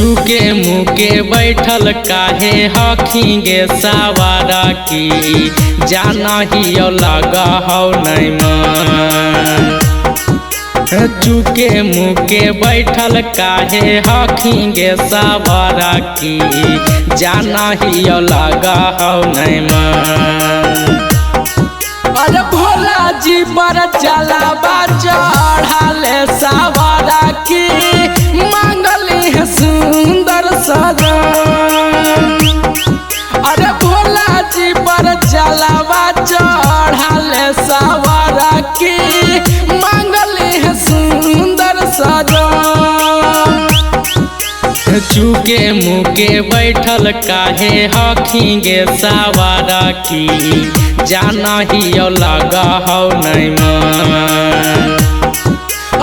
चूके मुके बैठल काहे हखिंगे सवारा की जाना ही लगा हो नहीं मन। चूके मुके बैठल काहे हखिंगे सवारा की जाना ही लगा हो नहीं मन। अरे भोला जी पर जलावा चढ़ाले सवारा की मांगली है सुंदर सजन। अरे भोला जी पर जलावा चढ़ाले सवारा की मांगली है सुंदर सजन। चूके मुके बैठल काहे हखिंगे सवारा की जाना ही लगा हो नहीं मन।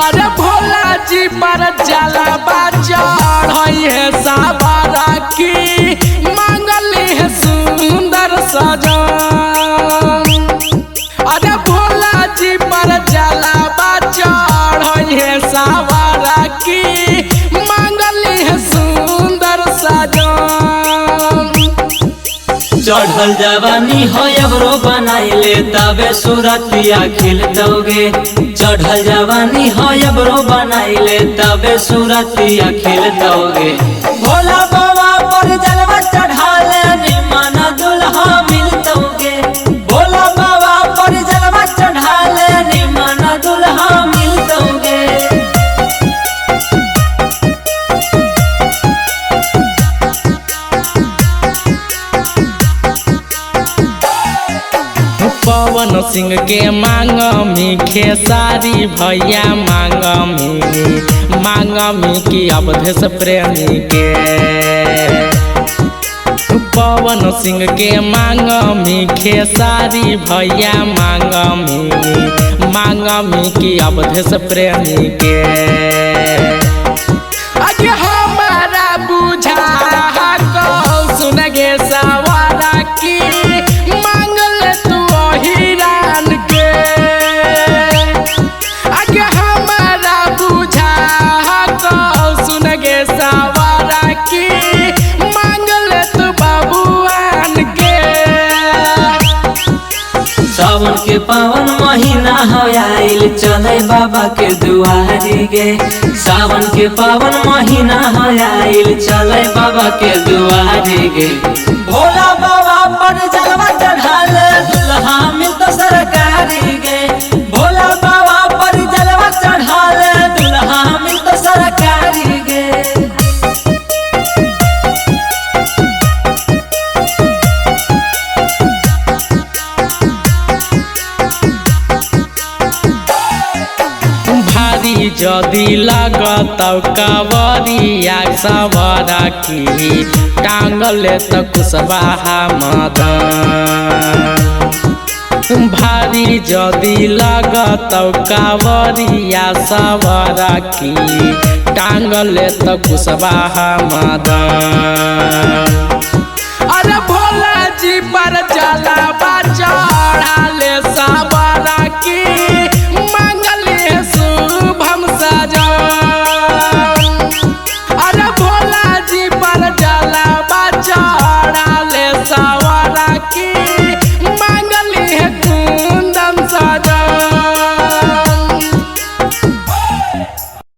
अरे भोला जी पर जलावा चढ़ाई है सवारा की मांगली है सुंदर सजन। अरे भोला जी पर जलावा चढ़ाई है सवारा की मांगली है सुंदर सजन। चढ़ल जवानी हो एबरो बनाइले तबे सूरतिया खिलतोगे। चढ़ल जवानी हो एबरो बनाइले तबे सूरतिया खिलतोगे। भोला बाबा पर जलवा चढ़ाले निमन दुल्हा मिलतोगे। भोला बाबा पर जलवा चढ़ाले निमन दुल्हा मिलतोगे। पवन सिंह के मांगमी खेसारी भैया मांगमी की अवधेश प्रेमी के। पवन सिंह के मांगमी खेसारी भैया मांगमी की अवधेश प्रेमी के। अरे हमारा बुझा को सुन गे सवारा की सावन के पावन महीना हो आइल चले बाबा के दुआरी गे। सावन के पावन महीना हो आइल चले बाबा के दुआरी गे। भोला बाबा पर जलवा चढ़ाले दुल्हा मिलत सरकारी गे। भोला बाबा पर जलवा चढ़ाले दुल्हा मिलत सरकारी गे। जदि लागत कावरिया सवारा की टांगले तो कुशवाहा मदन। भारी जदि लागत कावरिया सवारा की टांगले तो कुशवाहा मदन। अरे भोला जी पर जला